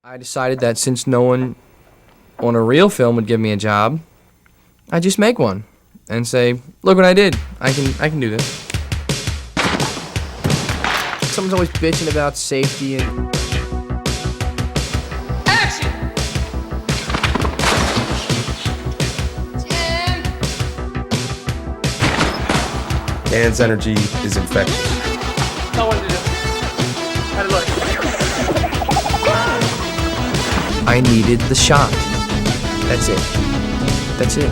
I decided that since no one on a real film would give me a job, I just make one and say, "Look what I did. I can do this." Someone's always bitching about safety and Action! 10. Dan's energy is infectious. No one did it. How'd it look? I needed the shot. That's it. That's it.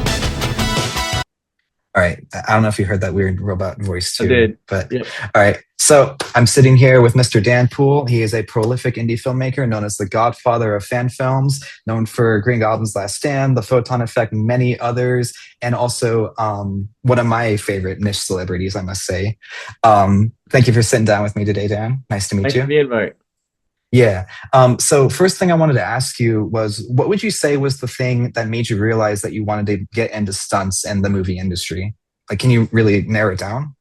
All right. I don't know if you heard that weird robot voice too. I did. But Yep. all right. So I'm sitting here with Mr. Dan Poole. He is a prolific indie filmmaker known as the Godfather of fan films, known for Green Goblin's Last Stand, The Photon Effect, many others, and also one of my favorite niche celebrities, I must say. Thank you for sitting down with me today, Dan. Nice to meet Thanks you. for the invite. Yeah. So first thing I wanted to ask you was, what would you say was the thing that made you realize that you wanted to get into stunts and the movie industry? Like, can you really narrow it down?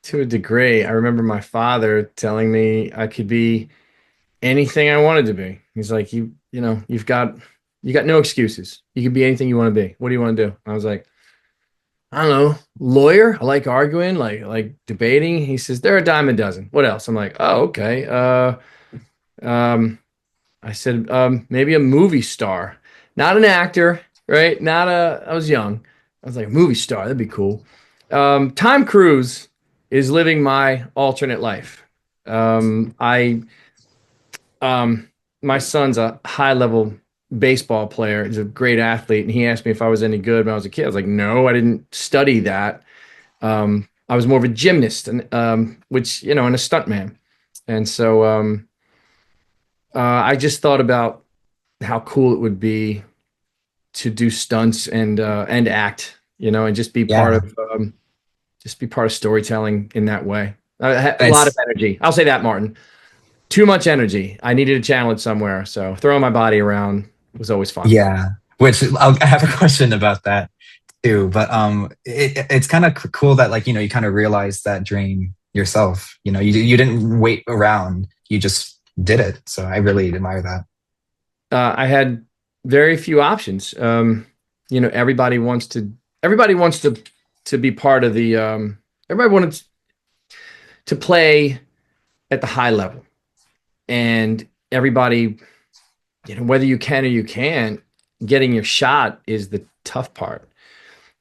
To a degree, I remember my father telling me I could be anything I wanted to be. He's like, you've got no excuses. You can be anything you want to be. What do you want to do? I was like, I don't know, lawyer. I like arguing, like debating. He says, there are a dime a dozen. What else? I'm like, oh, okay. I said, maybe a movie star, not an actor, right? I was young. I was like, a movie star, that'd be cool. Tom Cruise is living my alternate life. My son's a high level baseball player. He's a great athlete. And he asked me if I was any good when I was a kid. I was like, no, I didn't study that. I was more of a gymnast and, and a stuntman. And so, I just thought about how cool it would be to do stunts and act, and just be part of storytelling in that way. I had a lot of energy. I'll say that, Martin. Too much energy. I needed a challenge somewhere. So throwing my body around was always fun. Yeah, which I have a question about that too. But it's kind of cool that you kind of realized that dream yourself. You didn't wait around. You just did it. So I really admire that. I had very few options. Everybody wants to be part of the. Everybody wanted to play at the high level, and everybody, whether you can or you can't, getting your shot is the tough part.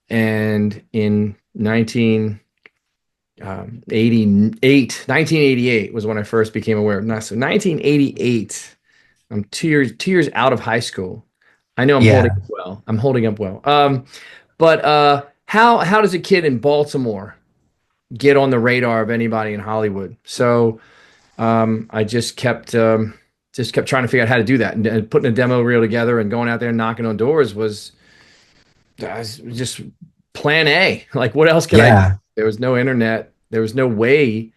And in 1988 was when I first became aware of NASA. So 1988, I'm 2 years out of high school. I know I'm holding up well. But how does a kid in Baltimore get on the radar of anybody in Hollywood? So I just kept trying to figure out how to do that, and putting a demo reel together and going out there and knocking on doors was just plan A. Like, what else can I do? There was no internet. There was no way.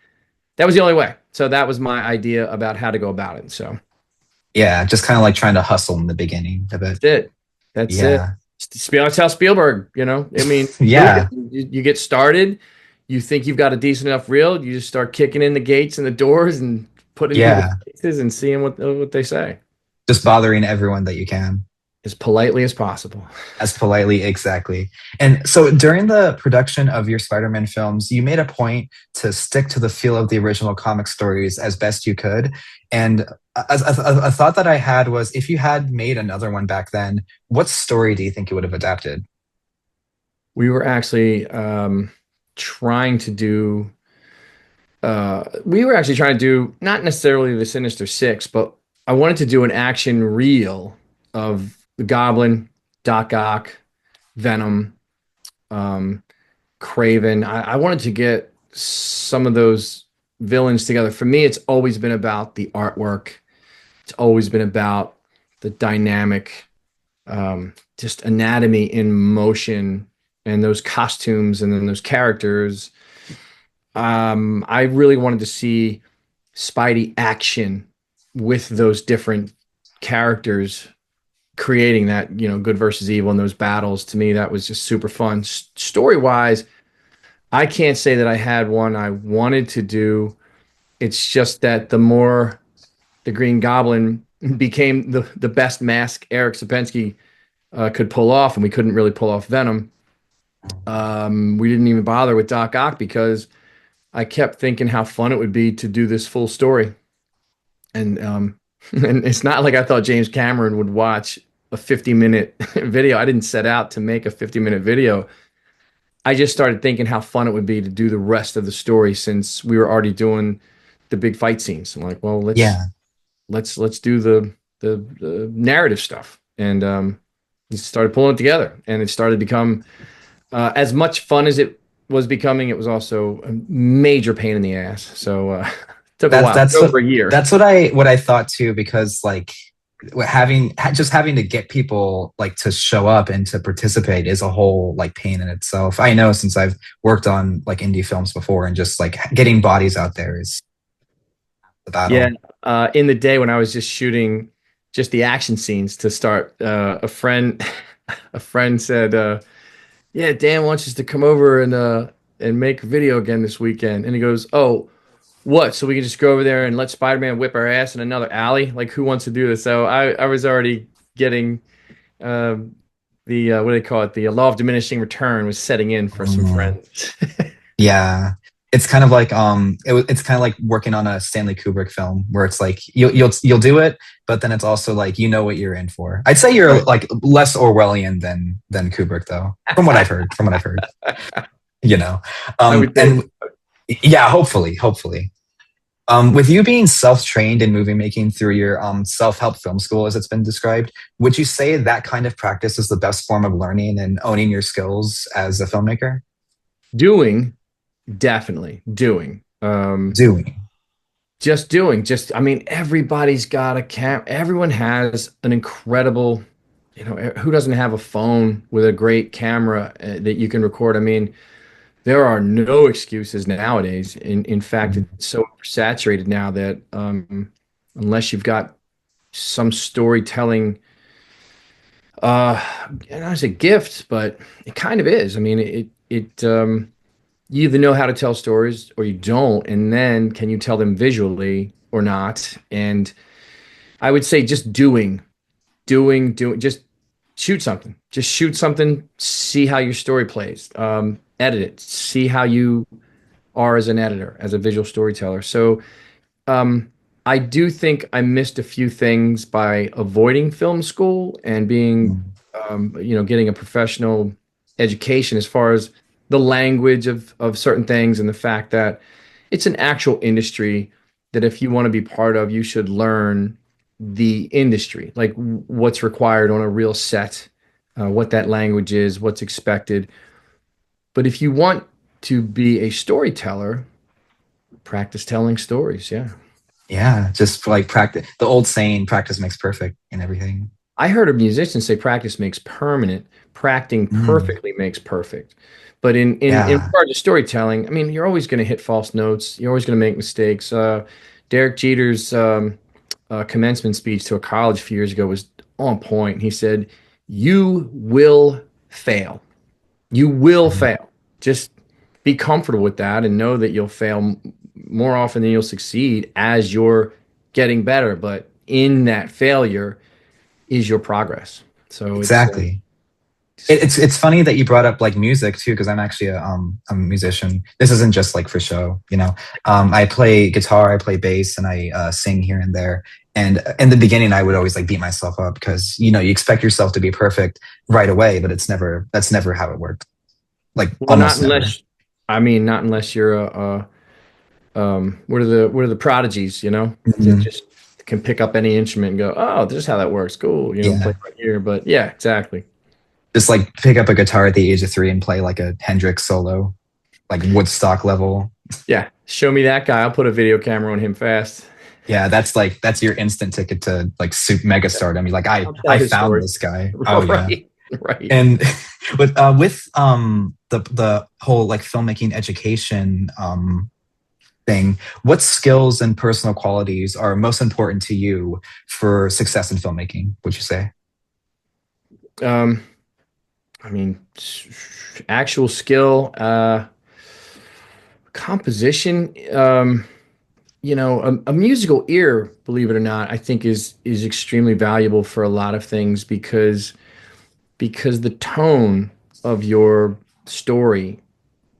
That was the only way. So that was my idea about how to go about it. So yeah, just kind of like trying to hustle in the beginning a bit. That's it. Tell Spielberg, I mean, yeah, you get started, you think you've got a decent enough reel, you just start kicking in the gates and the doors and putting people's faces and seeing what they say. Just bothering everyone that you can. As politely as possible. As politely, exactly. And so during the production of your Spider-Man films, you made a point to stick to the feel of the original comic stories as best you could. And a thought that I had was, if you had made another one back then, what story do you think you would have adapted? We were actually trying to do not necessarily the Sinister Six, but I wanted to do an action reel of the Goblin, Doc Ock, Venom, Craven. I wanted to get some of those villains together. For me, it's always been about the artwork. It's always been about the dynamic, just anatomy in motion and those costumes and then those characters. I really wanted to see Spidey action with those different characters, creating that, good versus evil in those battles. To me, that was just super fun. Story wise, I can't say that I had one I wanted to do. It's just that the more the Green Goblin became the best mask Eric Sapensky could pull off, and we couldn't really pull off Venom. We didn't even bother with Doc Ock because I kept thinking how fun it would be to do this full story. And and it's not like I thought James Cameron would watch a 50-minute video. I didn't set out to make a 50-minute video. I just started thinking how fun it would be to do the rest of the story since we were already doing the big fight scenes. I'm like, well, Yeah. let's do the narrative stuff. And we started pulling it together, and it started to become as much fun as it was becoming. It was also a major pain in the ass. So took a while. That's Over a year. That's what I thought too, because like having to get people like to show up and to participate is a whole like pain in itself. I know, since I've worked on like indie films before, and just like getting bodies out there is the battle. Yeah. In the day when I was just shooting just the action scenes to start, a friend said, yeah, Dan wants us to come over and make a video again this weekend. And he goes, oh, what? So we can just go over there and let Spider-Man whip our ass in another alley? Like, who wants to do this? So I was already getting the what do they call it? The law of diminishing return was setting in for some friends. Yeah. It's kind of like it's kind of like working on a Stanley Kubrick film, where it's like you'll do it, but then it's also like you know what you're in for. I'd say you're like less Orwellian than Kubrick, though, from what I've heard. You know, and yeah, hopefully. With you being self-trained in movie making through your self-help film school, as it's been described, would you say that kind of practice is the best form of learning and owning your skills as a filmmaker? Definitely doing. I mean, everybody's got a everyone has an incredible, who doesn't have a phone with a great camera that you can record? I mean, there are no excuses nowadays. In fact, it's so saturated now that unless you've got some storytelling, and I say gift, but it kind of is. I mean, you either know how to tell stories or you don't, and then can you tell them visually or not? And I would say just doing, just shoot something, see how your story plays, edit it, see how you are as an editor, as a visual storyteller. So I do think I missed a few things by avoiding film school and being, getting a professional education as far as the language of certain things, and the fact that it's an actual industry that if you want to be part of, you should learn the industry, like what's required on a real set, what that language is, what's expected. But if you want to be a storyteller, practice telling stories. Yeah. Yeah, just like practice. The old saying, practice makes perfect and everything. I heard a musician say practice makes permanent. Practicing perfectly makes perfect. But in regard to storytelling, I mean, you're always going to hit false notes. You're always going to make mistakes. Derek Jeter's commencement speech to a college a few years ago was on point. He said, "You will fail. You will fail. Just be comfortable with that and know that you'll fail more often than you'll succeed as you're getting better. But in that failure is your progress." So exactly. It's funny that you brought up like music too, because I'm actually a musician. This isn't just like for show, you know. I play guitar, I play bass, and I sing here and there. And in the beginning, I would always like beat myself up because you expect yourself to be perfect right away, but that's never how it works. Like almost not never. not unless you're what are the prodigies, that just can pick up any instrument and go, oh, this is how that works. Cool, play right here. But yeah, exactly. Just like pick up a guitar at the age of 3 and play like a Hendrix solo, like Woodstock level. Yeah, show me that guy. I'll put a video camera on him fast. Yeah, that's your instant ticket to like mega stardom. You're like, I found this guy. Oh right, yeah, right. And with the whole like filmmaking education thing, what skills and personal qualities are most important to you for success in filmmaking? Would you say? I mean, actual skill, composition. a musical ear, believe it or not, I think is extremely valuable for a lot of things because the tone of your story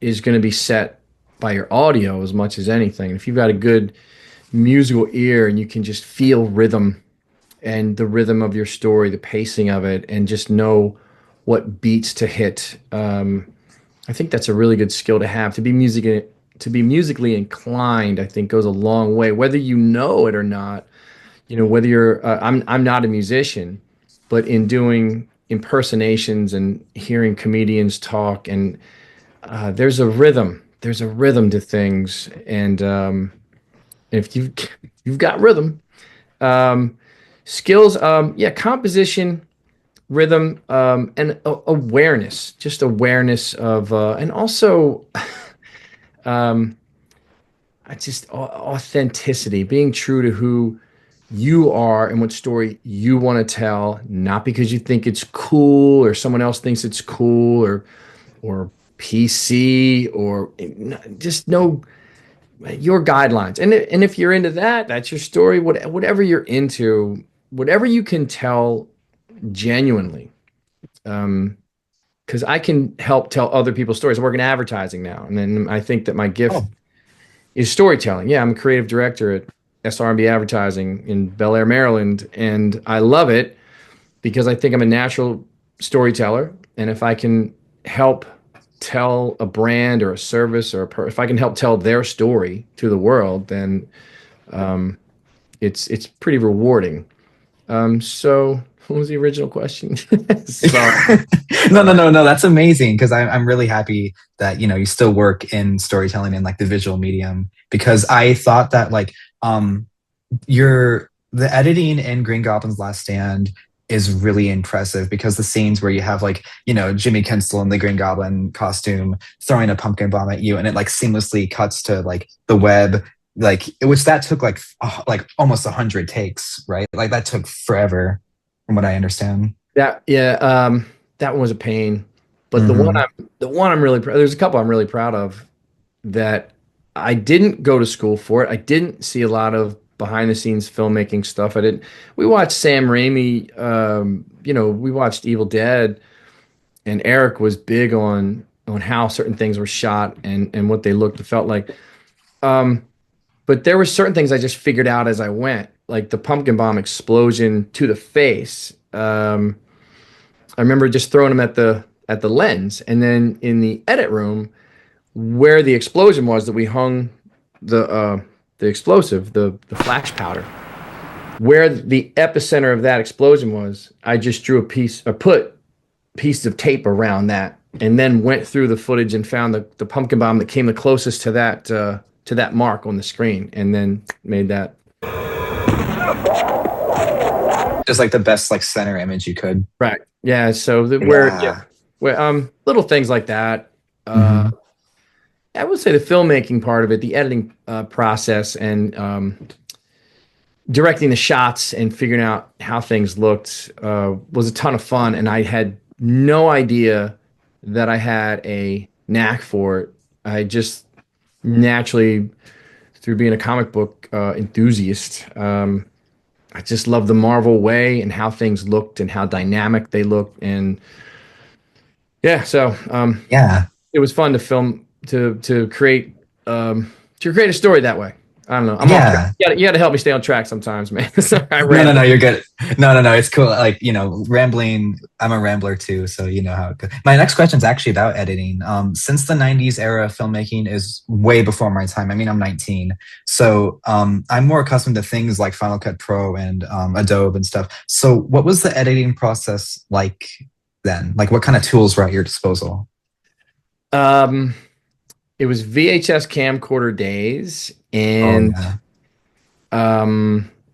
is going to be set by your audio as much as anything. If you've got a good musical ear and you can just feel rhythm and the rhythm of your story, the pacing of it, and just know what beats to hit, I think that's a really good skill to have. To be musically inclined, I think goes a long way, whether you know it or not. Whether you're I'm not a musician, but in doing impersonations and hearing comedians talk, and there's a rhythm to things, and if you've got rhythm, um, skills, yeah, composition, rhythm, and awareness, just awareness of, and also um, I just authenticity, being true to who you are and what story you want to tell, not because you think it's cool or someone else thinks it's cool or PC or just know your guidelines. And if you're into that, that's your story. Whatever you're into, whatever you can tell genuinely. Because I can help tell other people's stories. I work in advertising now, and then I think that my gift Oh, is storytelling. Yeah, I'm a creative director at SRB Advertising in Bel Air, Maryland, and I love it because I think I'm a natural storyteller. And if I can help tell a brand or a service if I can help tell their story to the world, then it's pretty rewarding. So what was the original question? Sorry. no, no, no, no. That's amazing because I'm really happy that you still work in storytelling and like the visual medium because I thought that like the editing in Green Goblin's Last Stand is really impressive because the scenes where you have like Jimmy Kinstall in the Green Goblin costume throwing a pumpkin bomb at you and it like seamlessly cuts to like the web like which that took like almost 100 takes, right? Like that took forever from what I understand. That one was a pain. But Hmm. the one I'm really proud. There's a couple I'm really proud of that I didn't go to school for it. I didn't see a lot of behind the scenes filmmaking stuff. I didn't. We watched Sam Raimi. We watched Evil Dead, and Eric was big on how certain things were shot and what they looked and felt like. Um, but there were certain things I just figured out as I went, like the pumpkin bomb explosion to the face. I remember just throwing them at the lens, and then in the edit room where the explosion was that we hung the explosive, the flash powder, where the epicenter of that explosion was. I just drew a piece or put pieces of tape around that, and then went through the footage and found the pumpkin bomb that came the closest to that mark on the screen, and then made that. Just like the best like center image you could. Right. Yeah. So Yeah. where little things like that. Hmm. I would say the filmmaking part of it, the editing process, and directing the shots and figuring out how things looked was a ton of fun. And I had no idea that I had a knack for it. I just naturally, through being a comic book enthusiast, I just loved the Marvel way and how things looked and how dynamic they looked. And yeah, so Yeah. it was fun to film to create a story that way. I don't know. I'm off track. Yeah. You got to help me stay on track sometimes, man. Sorry, I No, no, no, ramble. you're good. No, no, no, it's cool. Like, rambling, I'm a rambler too, so you know how it goes. My next question is actually about editing. Since the 90s era of filmmaking is way before my time. I mean, I'm 19. So I'm more accustomed to things like Final Cut Pro and Adobe and stuff. So what was the editing process like then? Like what kind of tools were at your disposal? Um, it was VHS camcorder days, Oh and yeah.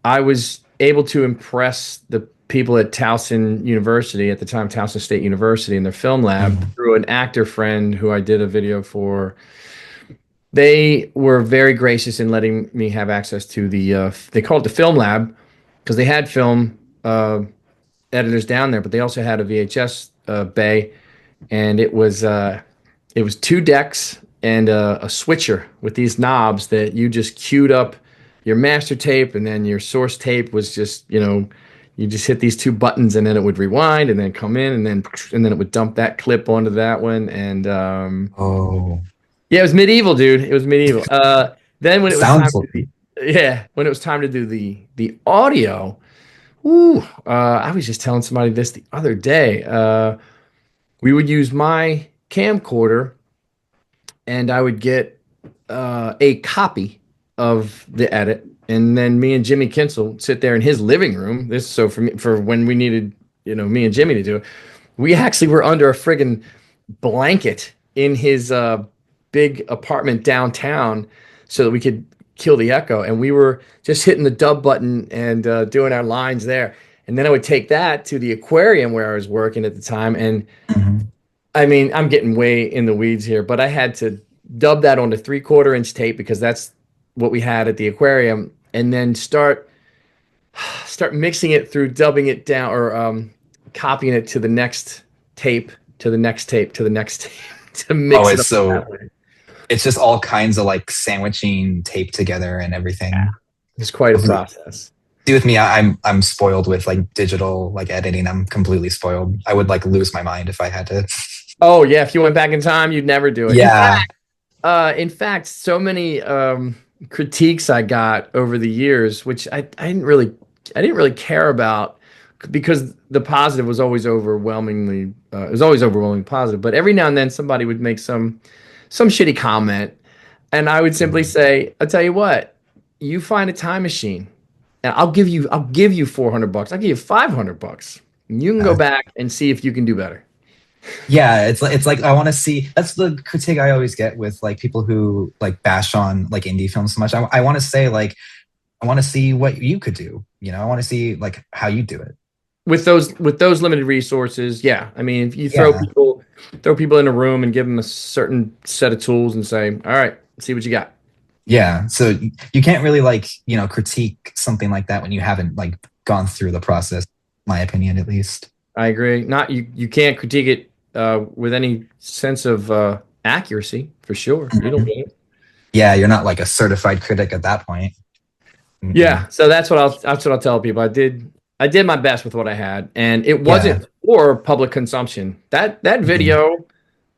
I was able to impress the people at Towson University at the time, Towson State University, in their film lab Mm. through an actor friend who I did a video for. They were very gracious in letting me have access to they called it the film lab because they had film editors down there, but they also had a VHS bay, and it was two decks and a switcher with these knobs that you just queued up your master tape, and then your source tape was just, you just hit these two buttons, and then it would rewind, and then come in, and then it would dump that clip onto that one, and Oh, yeah, it was medieval, dude. It was medieval. Then when it was time sounds. when it was time to do the audio, ooh, I was just telling somebody this the other day. We would use my camcorder, and I would get a copy of the edit, and then me and Jimmy Kinsel would sit there in his living room. This so for me, for when we needed, me and Jimmy to do it. We actually were under a friggin' blanket in his big apartment downtown so that we could kill the echo. And we were just hitting the dub button and doing our lines there. And then I would take that to the aquarium where I was working at the time. And Mhm. I mean, I'm getting way in the weeds here, but I had to dub that onto 3/4 inch tape because that's what we had at the aquarium, and then start mixing it through dubbing it down, or copying it to the next tape, to the next tape, to the next tape to Oh, mix it it's up so that way. it's just all kinds of like sandwiching tape together and everything. It's quite a process. See, with me, I'm spoiled with like digital like editing. I'm completely spoiled. I would like lose my mind if I had to. Oh yeah, if you went back in time, you'd never do it. Yeah, In fact, so many critiques I got over the years, which I didn't really care about, because the positive was always overwhelmingly it was always overwhelmingly positive. But every now and then somebody would make some shitty comment, and I would simply say, "I'll tell you what, you find a time machine, and I'll give you $400. I'll give you $500. And you can go back and see if you can do better." yeah. It's like I want to see. That's the critique I always get with like people who like bash on like indie films so much. I want to say like I want to see what you could do. I want to see like how you do it. With those limited resources, yeah. I mean, if you Yeah. throw people in a room and give them a certain set of tools and say, "All right, see what you got." Yeah. So you can't really like, critique something like that when you haven't like gone through the process, my opinion at least. I agree. Not you can't critique it with any sense of accuracy, for sure. You don't Mhm. get it. Yeah, you're not like a certified critic at that point. Mm-mm. Yeah, so that's what I'll tell people. I did my best with what I had, and it Yeah. wasn't for public consumption. That Mhm. video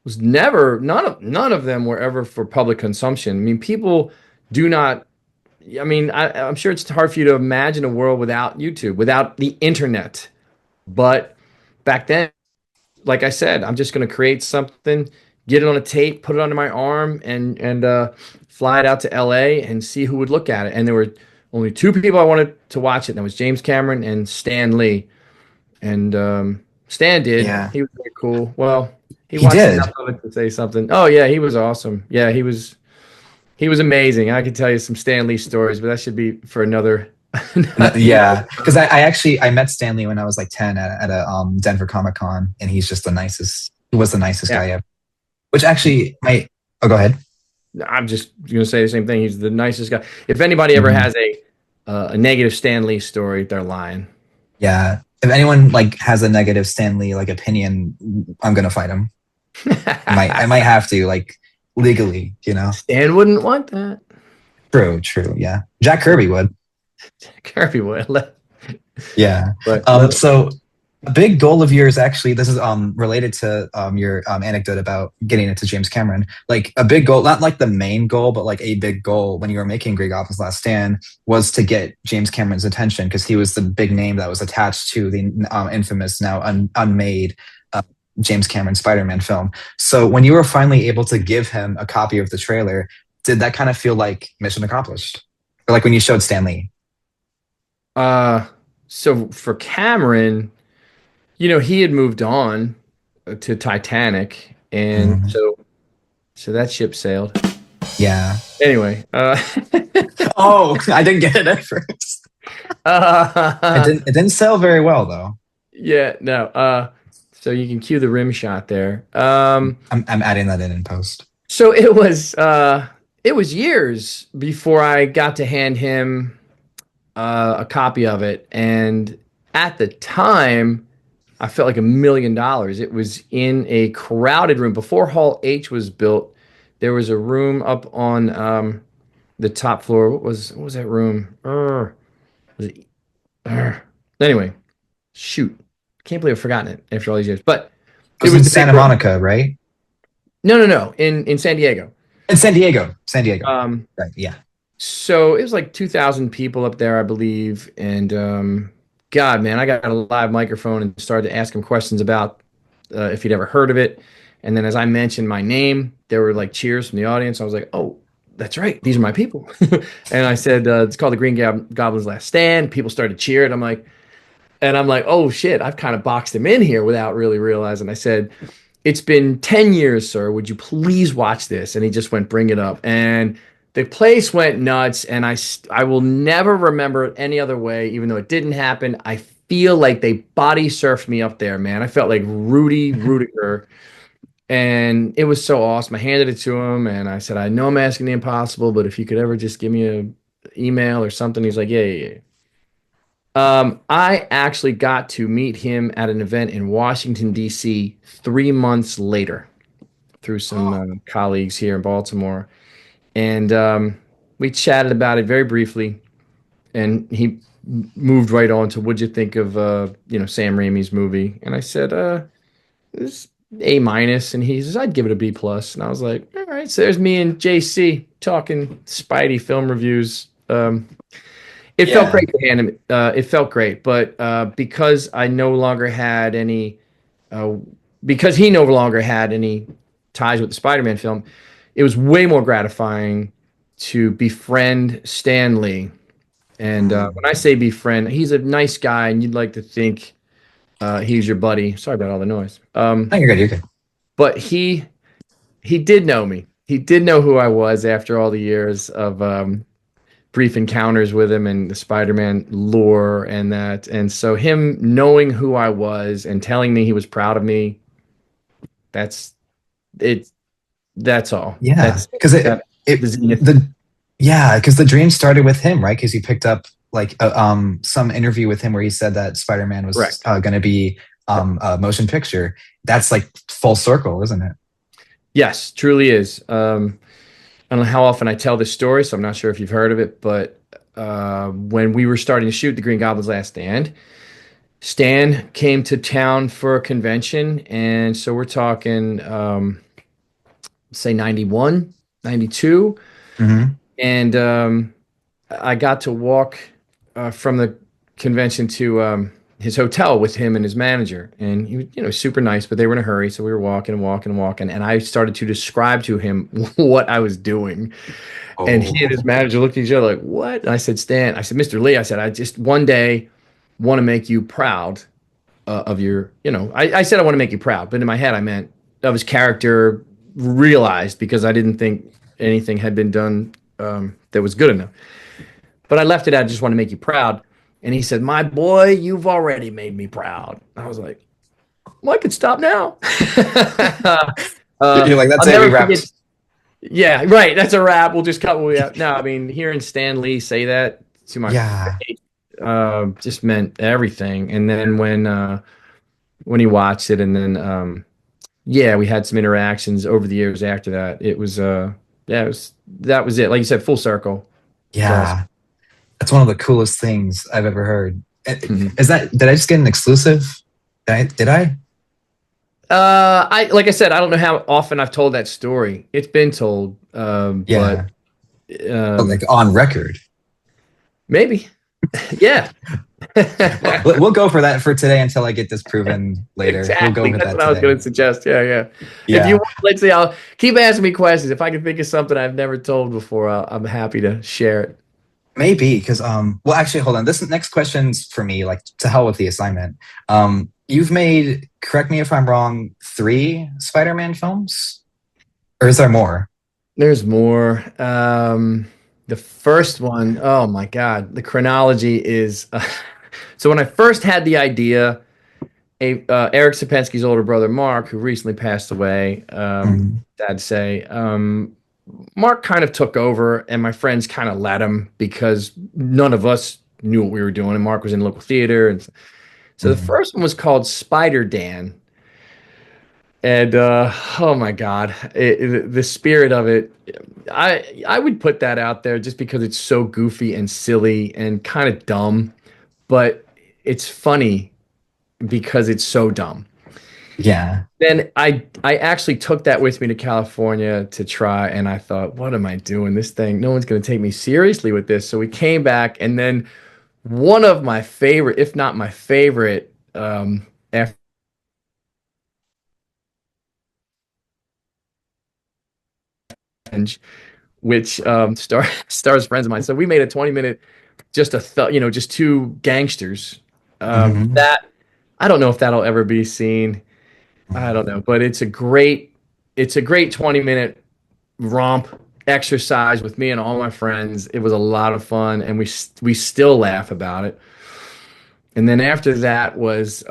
was never, none of them were ever for public consumption. I mean, people do not. I mean, I'm sure it's hard for you to imagine a world without YouTube, without the internet. But back then, like I said, I'm just going to create something, get it on a tape, put it under my arm, and fly it out to LA and see who would look at it. And there were only two people I wanted to watch it, and that was James Cameron and Stan Lee. And Stan did. Yeah. He was very cool. Well, he He watched enough did. of it to say something. Oh yeah, he was awesome. Yeah, he was amazing. I could tell you some Stan Lee stories, but that should be for another. Yeah, because I actually I met Stanley when I was like 10 at a Denver Comic Con, and he's just the nicest. He was the nicest Yeah. guy ever. Which actually might. Oh, go ahead. I'm just going to say the same thing. He's the nicest guy. If anybody ever Mhm. has a negative Stan Lee story, they're lying. Yeah. If anyone like has a negative Stanley like opinion, I'm gonna fight him. I might have to like legally. Stan wouldn't want that. True. Yeah. Jack Kirby would. Kirby would. Yeah. But So a big goal of yours, actually, this is related to your anecdote about getting into James Cameron. Like a big goal, not like the main goal, but like a big goal when you were making Greg Goblin's Last Stand was to get James Cameron's attention because he was the big name that was attached to the infamous now unmade James Cameron Spider-Man film. So when you were finally able to give him a copy of the trailer, did that kind of feel like mission accomplished? Or like when you showed Stanley? so for Cameron, he had moved on to Titanic, and Mhm. so that ship sailed. Yeah. Anyway, Oh, I didn't get it at first. It didn't sell very well though. yeah, no. So you can cue the rim shot there. I'm adding that in post. So it was years before I got to hand him a copy of it, and at the time, I felt like $1 million. It was in a crowded room before Hall H was built. There was a room up on the top floor. What was that room? Was it? Anyway, shoot, can't believe I've forgotten it after all these years. But It it was was in the big Santa room. Monica, right? No, in San Diego. In San Diego. San Diego. Um, Right. Yeah. so it was like 2,000 people up there, I believe. And God, man, I got a live microphone and started to ask him questions about if he'd ever heard of it. And then as I mentioned my name, there were like cheers from the audience. I was like, oh, that's right. These are my people. And I said, it's called the Goblin's Last Stand. People started cheering. I'm like, oh shit, I've kind of boxed him in here without really realizing. I said, it's been 10 years, sir. Would you please watch this? And he just went, bring it up. And the place went nuts. And I will never remember it any other way, even though it didn't happen. I feel like they body surfed me up there, man. I felt like Rudy Rudiger. And it was so awesome. I handed it to him and I said, I know I'm asking the impossible, but if you could ever just give me a email or something. He's like, yeah. I actually got to meet him at an event in Washington, D.C. 3 months later through some colleagues here in Baltimore. And we chatted about it very briefly. And he moved right on to, what'd you think of, Sam Raimi's movie? And I said, it's A minus. And he says, I'd give it a B plus. And I was like, all right. So there's me and JC talking Spidey film reviews. It felt Yeah. great to hand him. It felt great, but because I no longer had any, because he no longer had any ties with the Spider-Man film, it was way more gratifying to befriend Stan Lee. And when I say befriend, he's a nice guy, and you'd like to think he's your buddy. Sorry about all the noise. No, you're good. You're good. But he did know me. He did know who I was after all the years of brief encounters with him and the Spider-Man lore and that. And so him knowing who I was and telling me he was proud of me, that's it. That's all. Yeah. That's Because that, it, the zenith. because the dream started with him, right? Because you picked up like some interview with him where he said that Spider-Man was Correct. going to be a motion picture. That's like full circle, isn't it? Yes, truly is. I don't know how often I tell this story, so I'm not sure if you've heard of it, but when we were starting to shoot The Green Goblin's Last Stand, Stan came to town for a convention, and so we're talking, say 91, 92, Mm-hmm. and I got to walk from the convention to his hotel with him and his manager, and he was, super nice, but they were in a hurry, so we were walking and walking and walking, and I started to describe to him what I was doing. And he and his manager looked at each other like, what? And I said, Stan, I said, Mr. Lee, I said, I just one day want to make you proud of your, I said I want to make you proud, but in my head I meant of his character realized, because I didn't think anything had been done that was good enough. But I left it at, I just want to make you proud. And he said, my boy, you've already made me proud. I was like, well, I could stop now. You're like, that's I'll it. We never wrapped. forget. Yeah, right. That's a wrap. We'll just cut what we have. No, I mean, hearing Stan Lee say that to my Yeah. face, just meant everything. And then when he watched it, and then we had some interactions over the years after that. It was that was it. Like you said, full circle. Yeah. That's one of the coolest things I've ever heard. Mhm. Did I just get an exclusive? Did I? Like I said, I don't know how often I've told that story. It's been told, Yeah. but Like on record. maybe, yeah. We'll go for that for today until I get this proven later. Exactly. We'll go with That's that what I was today. going to suggest. Yeah. Yeah. If you want, let's see. I'll keep asking me questions. If I can think of something I've never told before, I'm happy to share it. Maybe because well, actually, hold on. This next question's for me. Like, to hell with the assignment. You've made, correct me if I'm wrong, 3 Spider-Man films, or is there more? There's more. The first one, oh my God, the chronology is. So when I first had the idea, Eric Sapensky's older brother Mark, who recently passed away, sad to say, Mark kind of took over, and my friends kind of let him because none of us knew what we were doing, and Mark was in local theater, and so the first one was called Spider Dan. And oh my God, the spirit of it, I would put that out there just because it's so goofy and silly and kind of dumb, but it's funny because it's so dumb. Yeah. Then I actually took that with me to California to try, and I thought, what am I doing? This thing, no one's going to take me seriously with this. So we came back, and then one of my favorite, if not my favorite, after which stars friends of mine. So we made a 20-minute, just just two gangsters. Hmm. That I don't know if that'll ever be seen. I don't know, but it's a great 20-minute romp exercise with me and all my friends. It was a lot of fun, and we still laugh about it. And then after that was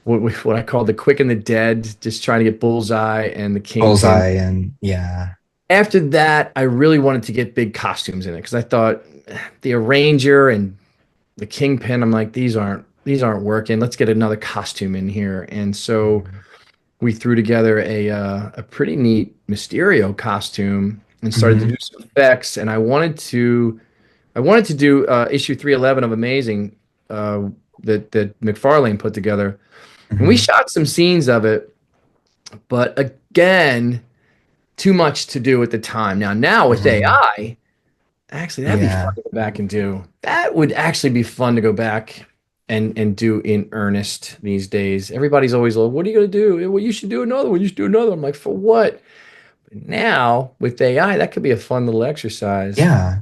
what I call the Quick and the Dead, just trying to get Bullseye and the Kingpin. Bullseye and yeah. After that, I really wanted to get big costumes in it because I thought the Arranger and the Kingpin, I'm like, these aren't working. Let's get another costume in here. And so we threw together a pretty neat Mysterio costume and started to Hmm. do some effects. And I wanted to do issue 311 of Amazing that McFarlane put together. And we Hmm. shot some scenes of it, but again, too much to do at the time. Now with Hmm. AI, actually, that'd be fun Yeah. to go back and do. That would actually be fun to go back and do in earnest these days. Everybody's always like, "What are you gonna do? Well, you should do another one. You should do another." I'm like, "For what?" Now with AI, that could be a fun little exercise. Yeah.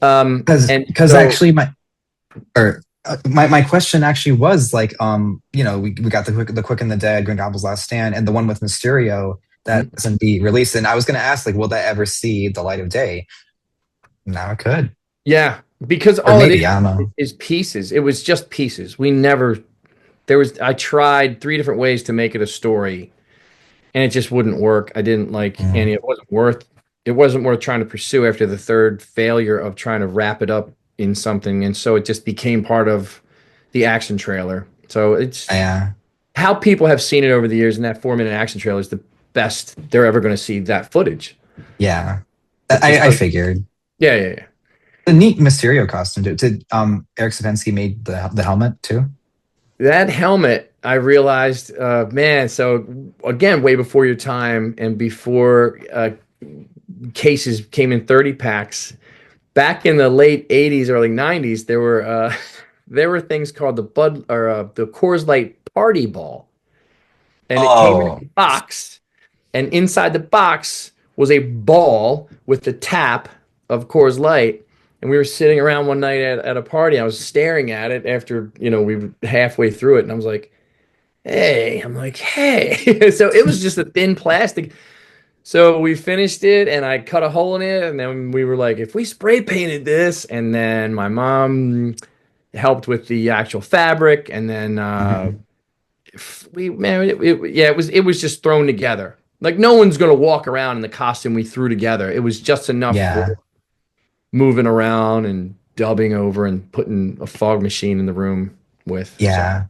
And Because so actually my question actually was like, we got the Quick and the Dead, Green Goblin's Last Stand, and the one with Mysterio that mm, isn't be released. And I was going to ask, like, will that ever see the light of day? Now it could, yeah, because or all it maybe I don't know. is pieces. It was just pieces. We never there was I tried three different ways to make it a story and it just wouldn't work. I didn't like any. Mm, It wasn't worth trying to pursue after the third failure of trying to wrap it up in something, and so it just became part of the action trailer. So it's yeah, how people have seen it over the years, and that 4-minute action trailer is the best they're ever going to see that footage. yeah. It just I doesn't. figured Yeah, yeah, yeah. the neat Mysterio costume. Did Eric Sapensky made the helmet too? That helmet, I realized, man. So again, way before your time, and before cases came in 30 packs. Back in the late 80s, early 90s, there were things called the Coors Light Party Ball, and it came in Oh, a box, and inside the box was a ball with the tap of Coors Light. And we were sitting around one night at a party. I was staring at it after we were halfway through it, and I was like, "Hey," I'm like, "Hey." So it was just a thin plastic. So we finished it and I cut a hole in it. And then we were like, if we spray painted this, and then my mom helped with the actual fabric. And then mhm. yeah, it was just thrown together. Like no one's going to walk around in the costume we threw together. It was just enough for Yeah, moving around and dubbing over and putting a fog machine in the room with. So, yeah.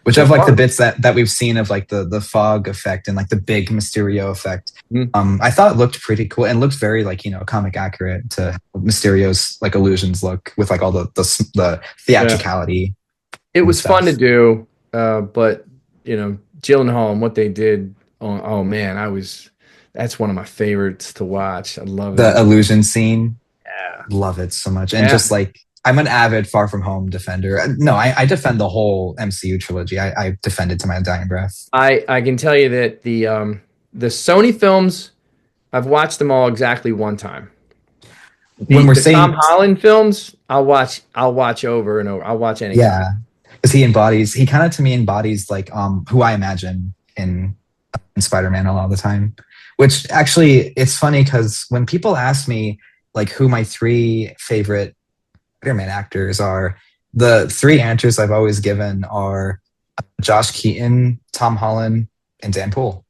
Which so of like the fun. bits that we've seen of like the fog effect and like the big Mysterio effect. Mhm. I thought it looked pretty cool and looked very like comic accurate to Mysterio's like illusions look with like all the Yeah. theatricality It and was fun to stuff. do, but Gyllenhaal and what they did. Oh man, that's one of my favorites to watch. I love The that. illusion scene, Yeah, love it so much. And yeah. just like I'm an avid Far From Home defender. No, I defend the whole MCU trilogy. I defend it to my dying breath. I can tell you that the Sony films, I've watched them all exactly one time. When The we're the Tom saying Holland films, I'll watch over and over. I'll watch anytime. yeah, because he kind of to me embodies like who I imagine in Spider-Man a lot of the time. Which actually it's funny because when people ask me like who my three favorite Spider-Man actors are, the three answers I've always given are Josh Keaton, Tom Holland, and Dan Poole.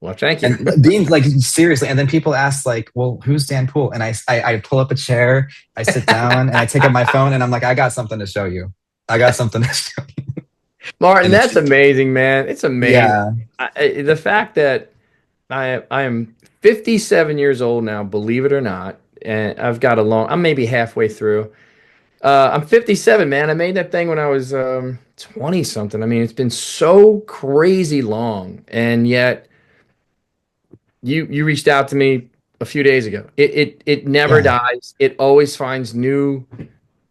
Well, thank you. And being like seriously, and then people ask like, "Well, who's Dan Poole?" And I pull up a chair, I sit down, and I take up my phone, and I'm like, "I got something to show you. I got something to show you." Martin, And it's that's just, amazing, man. It's amazing. yeah, The fact that I am 57 years old now, believe it or not, and I'm maybe halfway through. I'm 57, man. I made that thing when I was 20 something. I mean, it's been so crazy long, and yet you reached out to me a few days ago. It never yeah, dies. It always finds new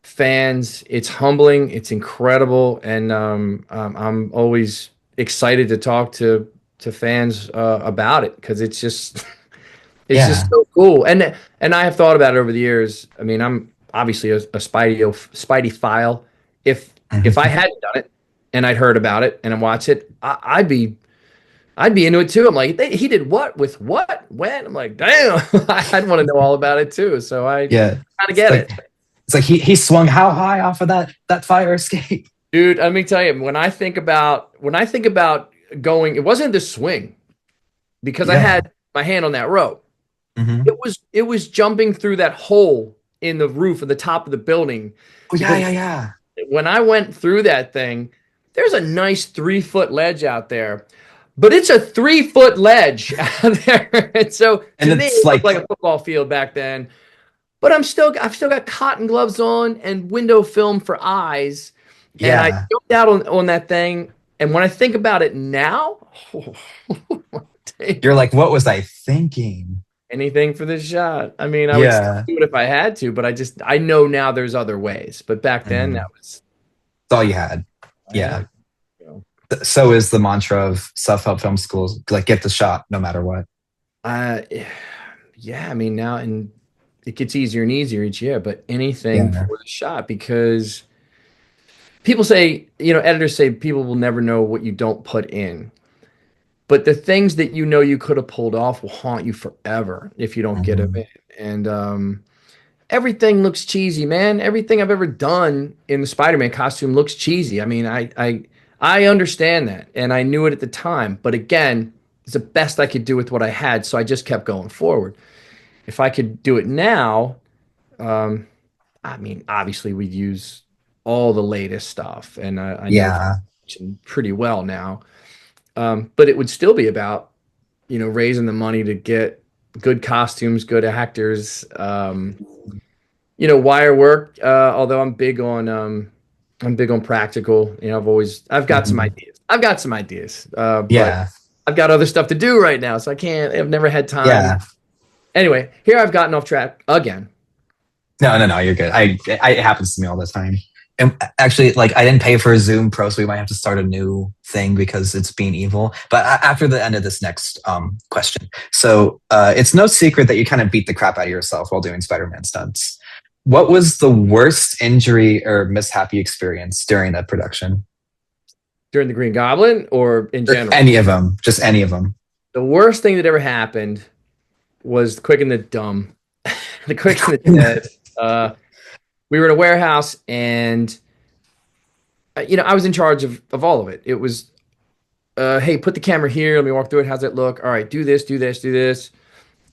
fans. It's humbling. It's incredible, and I'm always excited to talk to fans about it because it's just it's yeah, just so cool. And I have thought about it over the years. I mean, I'm obviously a Spidey file. If I mhm. hadn't done it and I'd heard about it and I watched it, I'd be into it too. I'm like, he did what with what when? I'm like, damn, I'd want to know all about it too. So I Yeah. kind of It's get like it. it's like he swung how high off of that fire escape? Dude, let me tell you, when I think about going, it wasn't the swing because I Yeah. had my hand on that rope. Hmm. It was jumping through that hole in the roof of the top of the building Oh yeah, because yeah, yeah. when I went through that thing, there's a nice 3 foot ledge out there, but it's a 3 foot ledge out there. And so And to me, it's it looked like like, a football field back then. But I've still got cotton gloves on and window film for eyes. And I yeah, jumped out on that thing. And when I think about it now, you're like, what was I thinking? anything for this shot. I mean, I would still Yeah. do it if I had to, but I know now there's other ways. But back then, that Mhm. was That's all you had. I had Yeah. to go. So is the mantra of self-help film schools, like get the shot no matter what. Uh, yeah, I mean now and it gets easier and easier each year, but anything Yeah. for the shot because people say, editors say people will never know what you don't put in. But the things that you could have pulled off will haunt you forever if you don't get them Mhm. in. And everything looks cheesy, man. Everything I've ever done in the Spider-Man costume looks cheesy. I mean, I understand that, and I knew it at the time. But again, it's the best I could do with what I had, so I just kept going forward. If I could do it now, um, I mean, obviously we'd use all the latest stuff, and I know Yeah. pretty well now. But it would still be about raising the money to get good costumes, good actors. Wire work. Although I'm big on practical. I've got some Mhm. ideas. I've got some ideas, but Yeah. I've got other stuff to do right now, so I can't. I've never had time. Yeah. Anyway, here I've gotten off track again. No, no, no, you're good. It happens to me all the time. And actually, like, I didn't pay for a Zoom Pro, so we might have to start a new thing because it's being evil. But after the end of this next question, so it's no secret that you kind of beat the crap out of yourself while doing Spider-Man stunts. What was the worst injury or mishap you experienced during that production? During the Green Goblin or in Or general. any of them, just any of them. The worst thing that ever happened was the Quick and the Dumb, the Quick and the Dead. We were in a warehouse, and I was in charge of all of it. It was, hey, put the camera here. Let me walk through it. How's it look? All right, do this, do this, do this.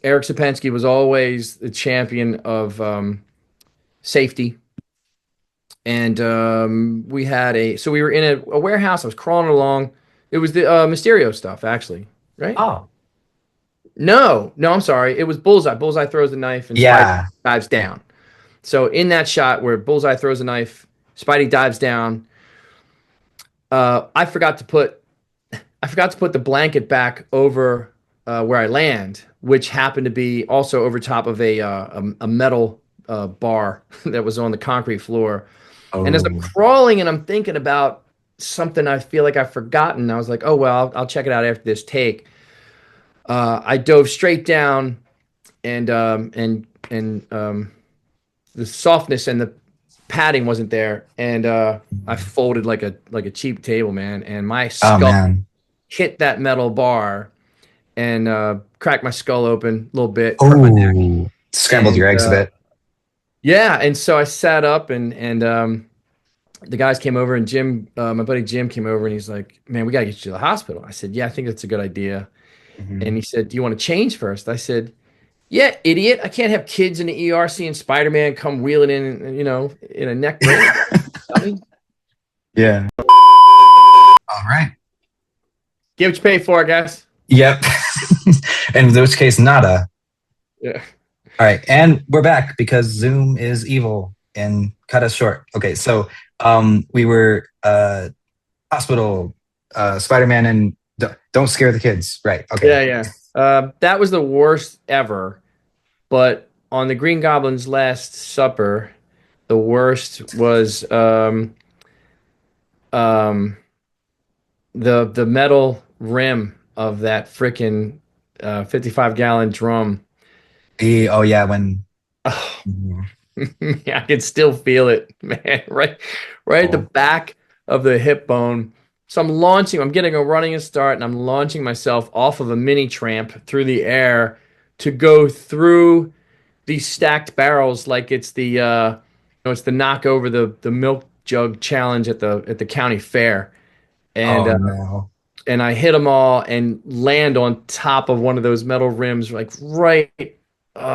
Eric Sapensky was always the champion of safety, and we were in a warehouse. I was crawling along. It was the Mysterio stuff, actually, right? Oh, No, no, I'm sorry. It was Bullseye. Bullseye throws the knife, and Spidey yeah. dives down. So in that shot where Bullseye throws a knife, Spidey dives down. I forgot to put the blanket back over where I land, which happened to be also over top of a metal bar that was on the concrete floor. And as I'm Oh, crawling and I'm thinking about something I feel like I've forgotten, I was like, oh well, I'll check it out after this take. I dove straight down and the softness and the padding wasn't there, and I folded like a cheap table, man, and my oh skull man. hit that metal bar and cracked my skull open a little bit, hurt my neck, Oh, scrambled and your eggs a bit. yeah, and so I sat up and the guys came over and my buddy Jim came over and he's like, "Man, we gotta get you to the hospital." I said, "Yeah, I think that's a good idea." And Mhm. he said, "Do you want to change first?" I said, "Yeah, idiot. I can't have kids in the ER seeing Spider-Man come wheeling in, in a neck brace. Dummy." Yeah. All right. Get what you pay for, I guess. Yep. In which case, nada. Yeah. All right, and we're back because Zoom is evil and cut us short. Okay, so we were hospital, Spider-Man, and don't scare the kids. Right. Okay. Yeah, yeah. That was the worst ever. But on the Green Goblin's Last Supper, the worst was um, the metal rim of that freaking 55-gallon drum. Oh yeah, when Oh, mhm. yeah, I can still feel it, man. Right at the Oh, back of the hip bone. So I'm getting a running start, and I'm launching myself off of a mini tramp through the air to go through these stacked barrels like it's it's the knock over the milk jug challenge at the county fair. And oh no. and I hit them all and land on top of one of those metal rims, like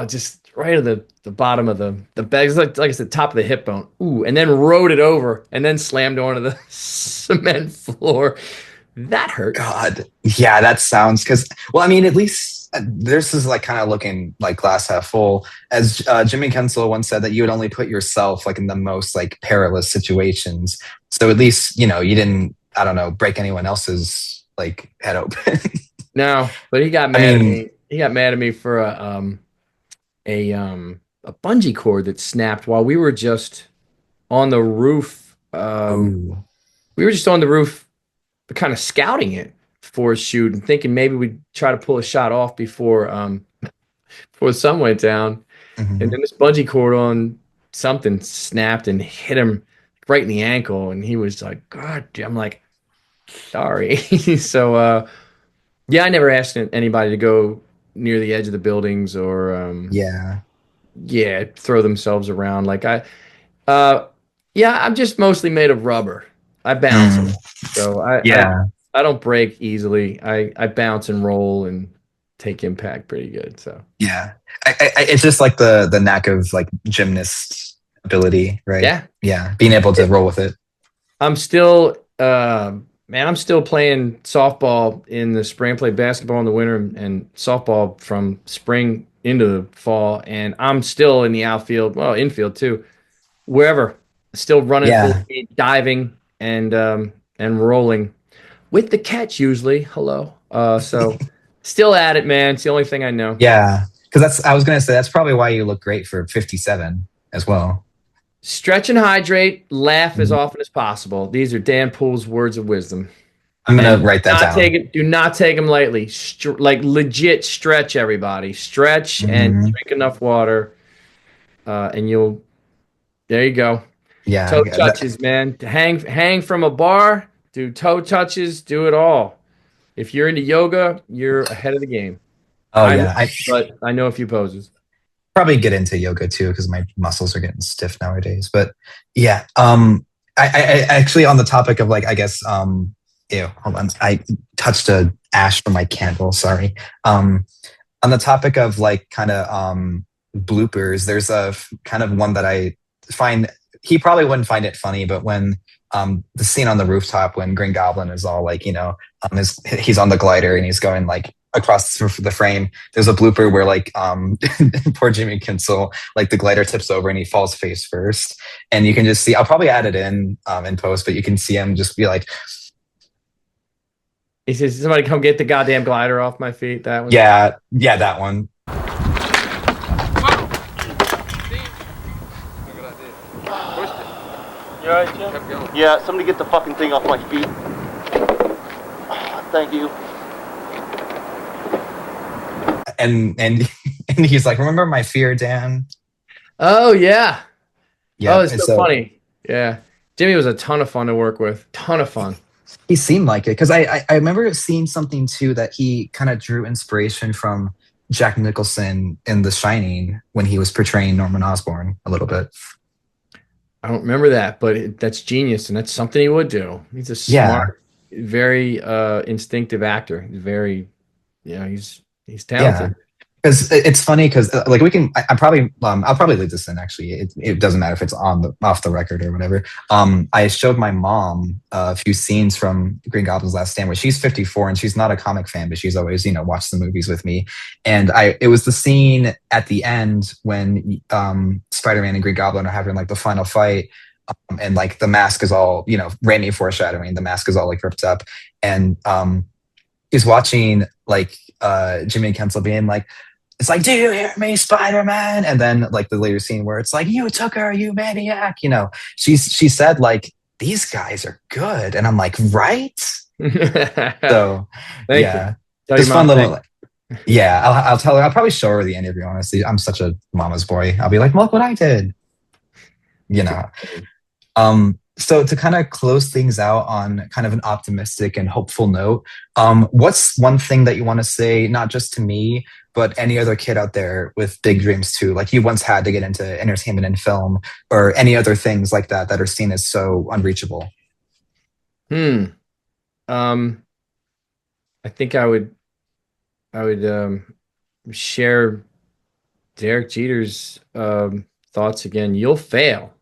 just right at the bottom of the bag. It's like I said, top of the hip bone. Ooh, and then rode it over and then slammed onto the cement floor. That hurt. God. Yeah, that sounds because well, I mean, at least this is like kind of looking like glass half full. As Jimmy Kinsel once said that you would only put yourself like in the most like perilous situations. So at least, you didn't, I don't know, break anyone else's like head open. No, but he got I mad at mean, me. He got mad at me for a bungee cord that snapped while we were just on the roof. oh, We were just on the roof, kind of scouting it for a shoot and thinking maybe we'd try to pull a shot off before the sun went down. And mhm. then this bungee cord on something snapped and hit him right in the ankle, and he was like, "God," I'm like, "Sorry." So, yeah, I never asked anybody to go near the edge of the buildings or Yeah. yeah, throw themselves around. Uh, yeah, I'm just mostly made of rubber. I bounce a Mm, lot, so yeah. I don't break easily. I bounce and roll and take impact pretty good. So Yeah. It's just like the knack of like gymnast ability, right? yeah, Yeah. Being able to roll with it. I'm still man, I'm still playing softball in the spring. I play basketball in the winter and softball from spring into the fall, and I'm still in the outfield, well, infield too, wherever. Still running full Yeah. speed, diving and rolling with the catch usually. Hello. So still at it, man. It's the only thing I know. Yeah. Because I was going to say, that's probably why you look great for 57 as well. Stretch and hydrate, laugh as Mhm. often as possible. These are Dan Poole's words of wisdom. I'm going And to write that down. do not take them lightly. Like legit stretch, everybody. Stretch and Mhm. drink enough water, and there you go. Yeah. Toe touches, man. Hang from a bar, do toe touches, do it all. If you're into yoga, you're ahead of the game. Oh, I'm yeah. not, but I know a few poses. Probably get into yoga too because my muscles are getting stiff nowadays. But yeah, I actually on the topic of like I guess ew, hold on, I touched a ash from my candle. Sorry. On the topic of like kind of bloopers, there's a kind of one that I find he probably wouldn't find it funny, but when the scene on the rooftop when Green Goblin is all like he's on the glider and he's going like across the frame. There's a blooper where like poor Jimmy Kinsel, like the glider tips over and he falls face first, and you can just see. I'll probably add it in post, but you can see him just be like, He says, "Somebody come get the goddamn glider off my feet." That one. yeah, yeah, that one. You alright, Jim? Kept going. Yeah, somebody get the fucking thing off my feet. Thank you. And and he's like, remember my fear, Dan? Oh yeah. Yeah, Oh, it's and so so funny. Yeah. Jimmy was a ton of fun to work with. Ton of fun. he seemed like it because I remember seeing something too that he kind of drew inspiration from Jack Nicholson in The Shining when he was portraying Norman Osborn a little bit. I don't remember that, but that's genius, and that's something he would do. He's a Yeah, smart, very instinctive actor. He's very, he's yeah. talented. Because it's funny because like I'll probably leave this in actually. It doesn't matter if it's on the off the record or whatever. I showed my mom a few scenes from Green Goblin's Last Stand where she's 54 and she's not a comic fan, but she's always watched the movies with me. And it was the scene at the end when Spider-Man and Green Goblin are having like the final fight. And like the mask is all rainy foreshadowing. The mask is all like ripped up, and he's watching like Jimmy and Kensel being like, it's like, do you hear me, Spider-Man? And then like the later scene where it's like, you took her, you maniac. She said like, these guys are good. And I'm like, right? So Thank yeah, you. just fun little. Yeah, I'll tell her. I'll probably show her the interview. Honestly, I'm such a mama's boy. I'll be like, look what I did. So to kind of close things out on kind of an optimistic and hopeful note, what's one thing that you want to say, not just to me, but any other kid out there with big dreams too, like you once had to get into entertainment and film, or any other things like that that are seen as so unreachable? I think I would share Derek Jeter's thoughts again. You'll fail.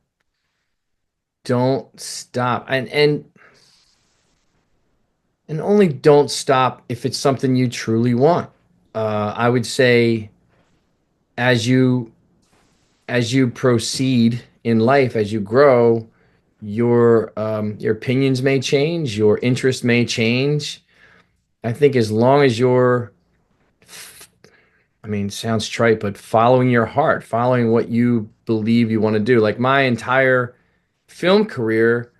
Don't stop. And only don't stop if it's something you truly want. I would say as you proceed in life, as you grow, your opinions may change, your interests may change. I think as long as you're, I mean, it sounds trite, but following your heart, following what you believe you want to do. Like my entire film career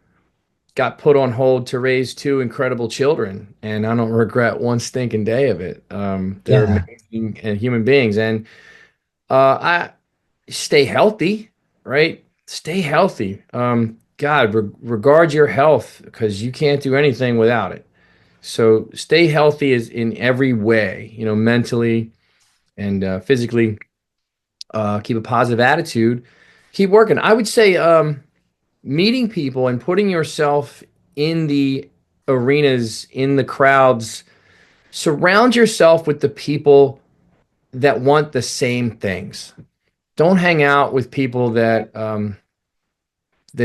got put on hold to raise two incredible children, and I don't regret one stinking day of it. They're amazing human beings, and I stay healthy, right? Stay healthy. God, regard your health because you can't do anything without it. So stay healthy is in every way, mentally and physically. Keep a positive attitude. Keep working. I would say meeting people and putting yourself in the arenas, in the crowds. Surround yourself with the people that want the same things. Don't hang out with people that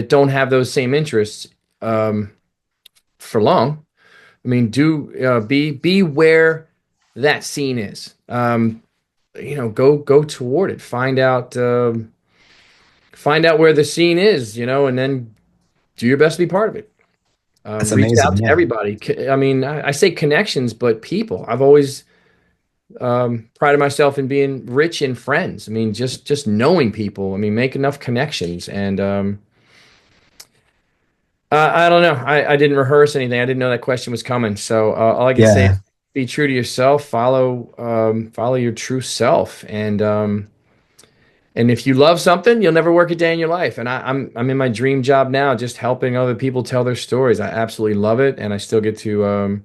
don't have those same interests for long. I mean, be where that scene is. Go toward it. Find out where the scene is. And then do your best to be part of it. That's Reach amazing. out to everybody. I mean, I say connections, but people. I've always prided myself in being rich in friends. I mean, just knowing people. I mean, make enough connections. And I don't know. I didn't rehearse anything. I didn't know that question was coming. So all I can say is be true to yourself. Follow your true self. And if you love something, you'll never work a day in your life. And I'm in my dream job now, just helping other people tell their stories. I absolutely love it, and I still get to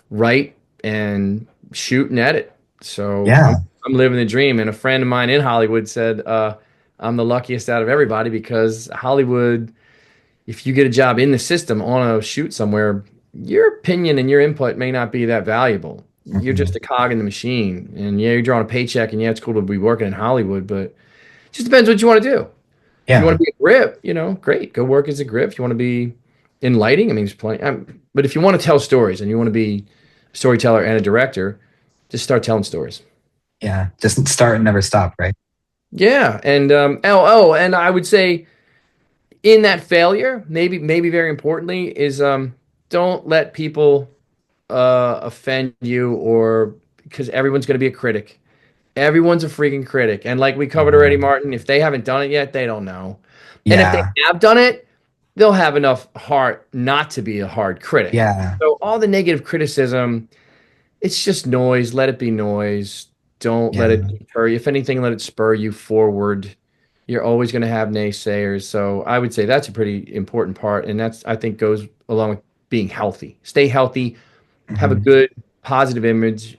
write and shoot and edit. So I'm living the dream. And a friend of mine in Hollywood said I'm the luckiest out of everybody because Hollywood, if you get a job in the system on a shoot somewhere, your opinion and your input may not be that valuable. You're just a cog in the machine. And yeah, you're drawing a paycheck, and yeah, it's cool to be working in Hollywood, but it just depends what you want to do. If you want to be a grip, great. Go work as a grip. If you want to be in lighting, I mean, there's plenty. But if you want to tell stories and you want to be a storyteller and a director, just start telling stories. Yeah, just start and never stop, right? Yeah, and and I would say in that failure, maybe very importantly, is don't let people offend you, or because everyone's going to be a critic. Everyone's a freaking critic. And like we covered already, Martin, if they haven't done it yet, they don't know. And if they have done it, they'll have enough heart not to be a hard critic. Yeah. So all the negative criticism, it's just noise. Let it be noise. Don't let it deter you. If anything, let it spur you forward. You're always going to have naysayers. So I would say that's a pretty important part. And that's, I think, goes along with being healthy. Stay healthy. Have a good, positive image.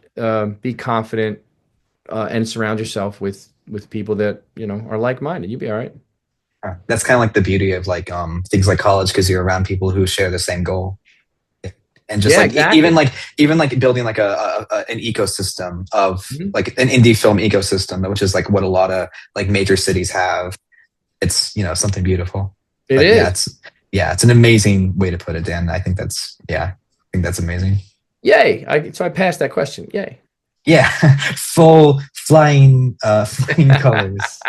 Be confident. And surround yourself with people that are like-minded. You'll be all right. That's kind of like the beauty of like things like college, because you're around people who share the same goal. And just Yeah, like exactly. even like building like an ecosystem of Mhm. like an indie film ecosystem, which is like what a lot of like major cities have. It's, you know, something beautiful. It But is. it's an amazing way to put it, Dan. I think that's amazing. Yay. So I passed that question. Yay. Yeah, full flying colors.